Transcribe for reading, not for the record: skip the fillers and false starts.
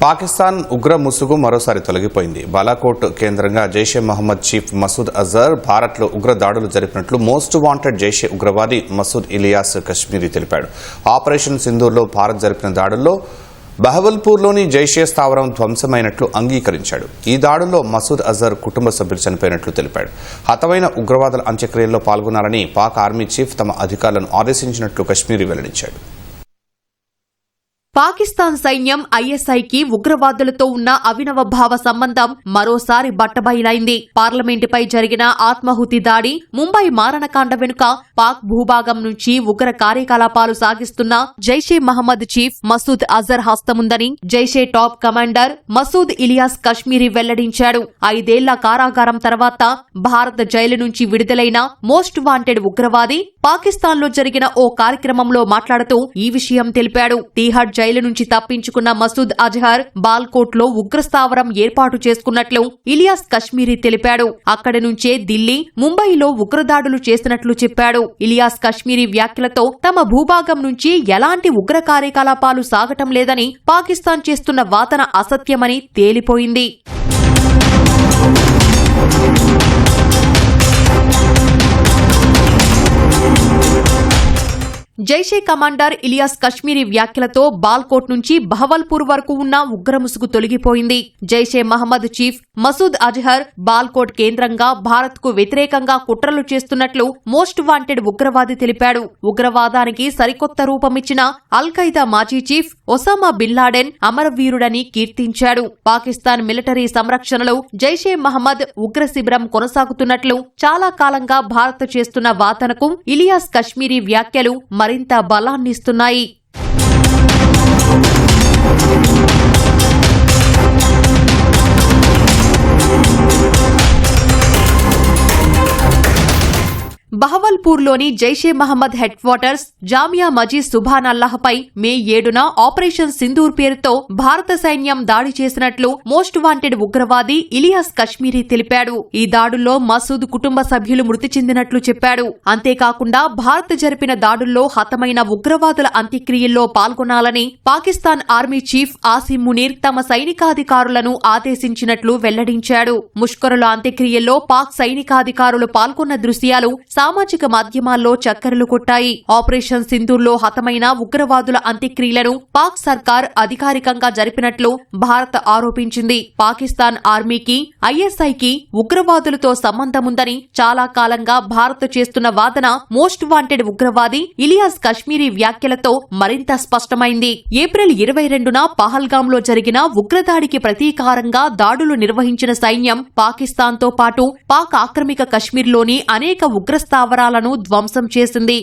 పాకిస్తాన్ ఉగ్ర ముసుగు మరోసారి తొలగిపోయింది. బాలాకోట్ కేంద్రంగా జైషే మహమ్మద్ చీఫ్ మసూద్ అజర్ భారత్లో ఉగ్ర దాడులు జరిపినట్లు మోస్ట్ వాంటెడ్ జైషే ఉగ్రవాది మసూద్ ఇలియాస్ కశ్మీరీ తెలిపాడు. ఆపరేషన్ సింధూర్లో భారత్ జరిపిన దాడుల్లో బహవల్పూర్లోని జైషే స్థావరం ధ్వంసమైనట్లు అంగీకరించాడు. ఈ దాడుల్లో మసూద్ అజర్ కుటుంబ సభ్యులు చనిపోయినట్లు తెలిపాడు. హతమైన ఉగ్రవాదుల అంత్యక్రియల్లో పాల్గొనాలని పాక్ ఆర్మీ చీఫ్ తమ అధికారులను ఆదేశించినట్లు కశ్మీరీ వెల్లడించాడు. పాకిస్తాన్ సైన్యం ఐఎస్ఐకి ఉగ్రవాదులతో ఉన్న అవినవ భావ సంబంధం మరోసారి బట్టబయలైంది. పార్లమెంటుపై జరిగిన ఆత్మాహుతి దాడి, ముంబై మారణకాండ వెనుక పాక్ భూభాగం నుంచి ఉగ్ర కార్యకలాపాలు సాగిస్తున్న జైషే మహమ్మద్ చీఫ్ మసూద్ అజర్ హస్తముందని జైషే టాప్ కమాండర్ మసూద్ ఇలియాస్ కశ్మీరీ వెల్లడించాడు. 5 ఏళ్ల కారాగారం తర్వాత భారత జైలు నుంచి విడుదలైన మోస్ట్ వాంటెడ్ ఉగ్రవాది పాకిస్తాన్లో జరిగిన ఓ కార్యక్రమంలో మాట్లాడుతూ ఈ విషయం తెలిపాడు. తీహార్ జైలు నుంచి తప్పించుకున్న మసూద్ అజహర్ బాల్కోట్లో ఉగ్రస్థావరం ఏర్పాటు చేసుకున్నట్లు ఇలియాస్ కశ్మీరీ తెలిపాడు. అక్కడి నుంచే ఢిల్లీ, ముంబైలో ఉగ్రదాడులు చేసినట్లు చెప్పాడు. ఇలియాస్ కశ్మీరీ వ్యాఖ్యలతో తమ భూభాగం నుంచి ఎలాంటి ఉగ్ర కార్యకలాపాలు సాగటం లేదని, పాకిస్తాన్ చేస్తున్న వాదన అసత్యమని తేలిపోయింది. జైషే కమాండర్ ఇలియాస్ కశ్మీరీ వ్యాఖ్యలతో బాల్కోట్ నుంచి బహవల్పూర్ వరకు ఉన్న ఉగ్రముసుగు తొలగిపోయింది. జైషే మహమ్మద్ చీఫ్ మసూద్ అజహర్ బాల్కోట్ కేంద్రంగా భారత్కు వ్యతిరేకంగా కుట్రలు చేస్తున్నట్లు మోస్ట్ వాంటెడ్ ఉగ్రవాది తెలిపాడు. ఉగ్రవాదానికి సరికొత్త రూపమిచ్చిన అల్ ఖైదా మాజీ చీఫ్ ఒసామా బిన్ లాడెన్ అమరవీరుడని కీర్తించాడు. పాకిస్తాన్ మిలిటరీ సంరక్షణలో జైషే మహమ్మద్ ఉగ్ర శిబిరం కొనసాగుతున్నట్లు చాలా కాలంగా భారత్ చేస్తున్న వాదనకు ఇలియాస్ కశ్మీరీ వ్యాఖ్యలు మరింత బలాన్నిస్తున్నాయి. బహవల్పూర్లోని జైషే మహమ్మద్ హెడ్ క్వార్టర్స్ జామియా మజీద్ సుభాన్ అల్లాహ్పై మే 7న ఆపరేషన్ సింధూర్ పేరుతో భారత సైన్యం దాడి చేసినట్లు మోస్ట్ వాంటెడ్ ఉగ్రవాది ఇలియాస్ కశ్మీరీ తెలిపాడు. ఈ దాడుల్లో మసూద్ కుటుంబ సభ్యులు మృతి చెందినట్లు చెప్పాడు. అంతేకాకుండా భారత్ జరిపిన దాడుల్లో హతమైన ఉగ్రవాదుల అంత్యక్రియల్లో పాల్గొనాలని పాకిస్తాన్ ఆర్మీ చీఫ్ ఆసిమ్ మునీర్ తమ సైనికాధికారులను ఆదేశించినట్లు వెల్లడించాడు. ముష్కరుల అంత్యక్రియల్లో పాక్ సైనికాధికారులు పాల్గొన్న దృశ్యాలు సామాజిక మాధ్యమాల్లో చక్కర్లు కొట్టాయి. ఆపరేషన్ సింధూర్లో హతమైన ఉగ్రవాదుల అంత్యక్రియలను పాక్ సర్కార్ అధికారికంగా జరిపినట్లు భారత్ ఆరోపించింది. పాకిస్తాన్ ఆర్మీకి, ఐఎస్ఐకి ఉగ్రవాదులతో సంబంధముందని చాలా కాలంగా భారత్ చేస్తున్న వాదన మోస్ట్ వాంటెడ్ ఉగ్రవాది ఇలియాస్ కశ్మీరీ వ్యాఖ్యలతో మరింత స్పష్టమైంది. ఏప్రిల్ 22న పహల్గాంలో జరిగిన ఉగ్రదాడికి ప్రతీకారంగా దాడులు నిర్వహించిన సైన్యం పాకిస్తాన్తో పాటు పాక్ ఆక్రమిత కశ్మీర్లోని అనేక ఉగ్రస్థావరాలను ధ్వంసం చేసింది.